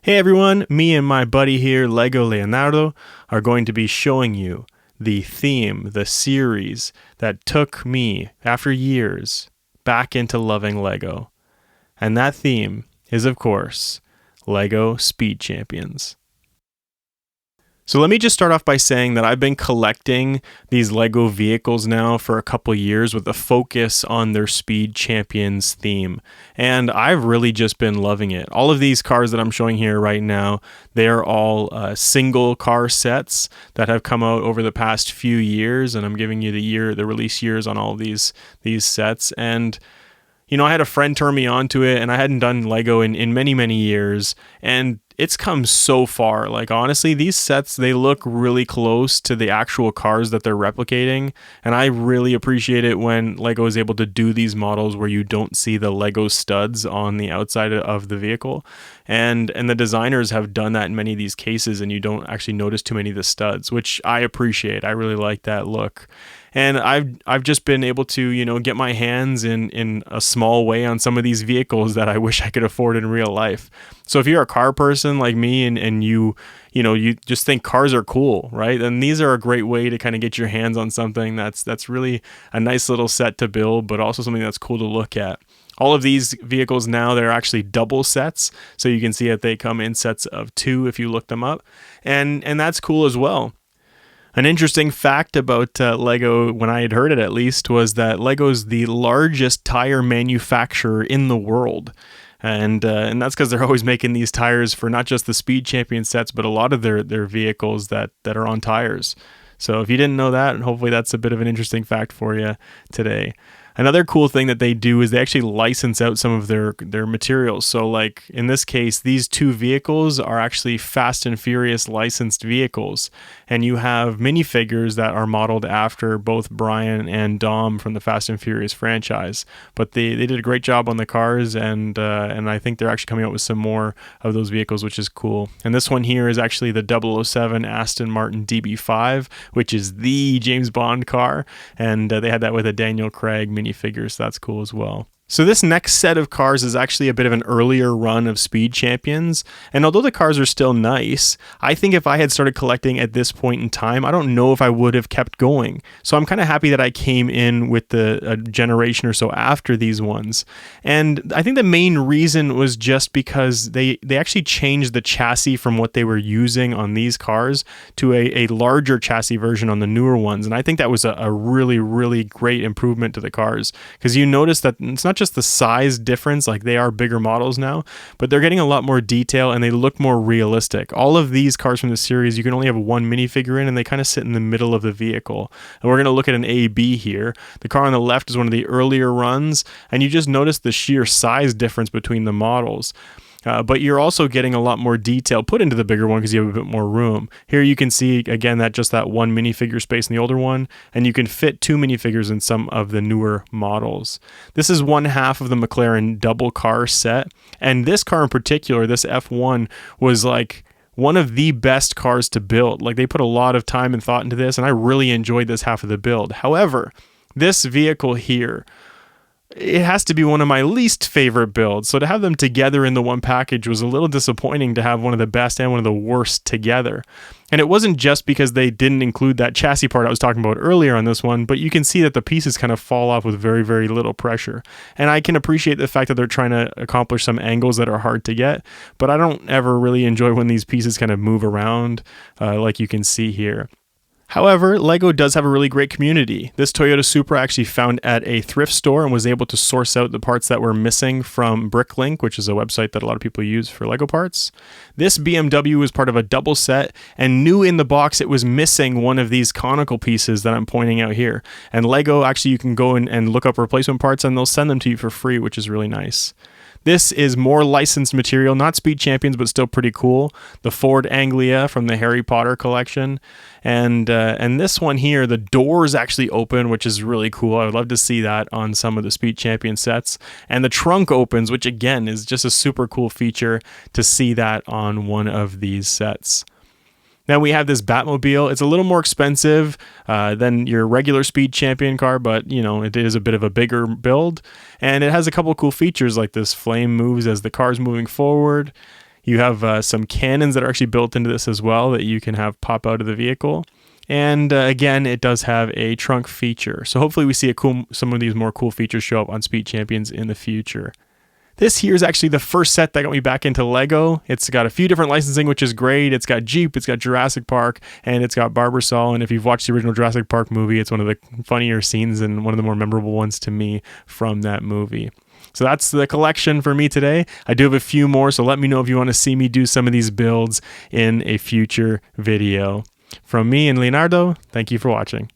Hey everyone, me and my buddy here, Lego Leonardo, are going to be showing you the theme, the series that took me, after years, back into loving Lego. And that theme is, of course, Lego Speed Champions. So let me just start off by saying that I've been collecting these Lego vehicles now for a couple years with a focus on their Speed Champions theme. And I've really just been loving it. All of these cars that I'm showing here right now, they're all single car sets that have come out over the past few years. And I'm giving you the release years on all of these sets. And I had a friend turn me on to it, and I hadn't done Lego in many, many years, and it's come so far. Like, honestly, these sets, they look really close to the actual cars that they're replicating, and I really appreciate it when Lego is able to do these models where you don't see the Lego studs on the outside of the vehicle, and the designers have done that in many of these cases, and you don't actually notice too many of the studs, which I appreciate. I really like that look. And I've just been able to, get my hands in a small way on some of these vehicles that I wish I could afford in real life. So if you're a car person like me and you just think cars are cool, right? Then these are a great way to kind of get your hands on something that's really a nice little set to build, but also something that's cool to look at. All of these vehicles now, they're actually double sets. So you can see that they come in sets of 2 if you look them up. And that's cool as well. An interesting fact about Lego, when I had heard it at least, was that Lego's the largest tire manufacturer in the world. And that's because they're always making these tires for not just the Speed Champion sets, but a lot of their vehicles that are on tires. So if you didn't know that, hopefully that's a bit of an interesting fact for you today. Another cool thing that they do is they actually license out some of their materials. So like in this case, these 2 vehicles are actually Fast and Furious licensed vehicles. And you have minifigures that are modeled after both Brian and Dom from the Fast and Furious franchise. But they did a great job on the cars, and I think they're actually coming out with some more of those vehicles, which is cool. And this one here is actually the 007 Aston Martin DB5, which is the James Bond car. And they had that with a Daniel Craig minifigure, so that's cool as well. So this next set of cars is actually a bit of an earlier run of Speed Champions, and although the cars are still nice, I think if I had started collecting at this point in time, I don't know if I would have kept going. So I'm kind of happy that I came in with a generation or so after these ones. And I think the main reason was just because they actually changed the chassis from what they were using on these cars to a larger chassis version on the newer ones. And I think that was a really, really great improvement to the cars, because you notice that it's not just the size difference, like they are bigger models now, but they're getting a lot more detail and they look more realistic. All of these cars from the series, you can only have one minifigure in, and they kind of sit in the middle of the vehicle. And we're going to look at an A-B here. The car on the left is one of the earlier runs, and you just notice the sheer size difference between the models. But you're also getting a lot more detail put into the bigger one because you have a bit more room. Here you can see, again, that one minifigure space in the older one, and you can fit 2 minifigures in some of the newer models. This is one half of the McLaren double car set, and this car in particular, this F1, was like one of the best cars to build. Like, they put a lot of time and thought into this, and I really enjoyed this half of the build. However, this vehicle here, it has to be one of my least favorite builds. So to have them together in the one package was a little disappointing, to have one of the best and one of the worst together. And it wasn't just because they didn't include that chassis part I was talking about earlier on this one, but you can see that the pieces kind of fall off with very, very little pressure. And I can appreciate the fact that they're trying to accomplish some angles that are hard to get, but I don't ever really enjoy when these pieces kind of move around like you can see here. However, Lego does have a really great community. This Toyota Supra actually found at a thrift store and was able to source out the parts that were missing from Bricklink, which is a website that a lot of people use for Lego parts. This BMW was part of a double set, and new in the box, it was missing one of these conical pieces that I'm pointing out here. And Lego, actually, you can go and look up replacement parts, and they'll send them to you for free, which is really nice. This is more licensed material, not Speed Champions, but still pretty cool. The Ford Anglia from the Harry Potter collection. And this one here, the doors actually open, which is really cool. I would love to see that on some of the Speed Champion sets. And the trunk opens, which again is just a super cool feature to see that on one of these sets. Then we have this Batmobile. It's a little more expensive than your regular Speed Champion car, but it is a bit of a bigger build. And it has a couple cool features, like this flame moves as the car's moving forward. You have some cannons that are actually built into this as well that you can have pop out of the vehicle. And again, it does have a trunk feature. So hopefully we see some of these more cool features show up on Speed Champions in the future. This here is actually the first set that got me back into Lego. It's got a few different licensing, which is great. It's got Jeep, it's got Jurassic Park, and it's got Barbasol. And if you've watched the original Jurassic Park movie, it's one of the funnier scenes and one of the more memorable ones to me from that movie. So that's the collection for me today. I do have a few more, so let me know if you want to see me do some of these builds in a future video. From me and Leonardo, thank you for watching.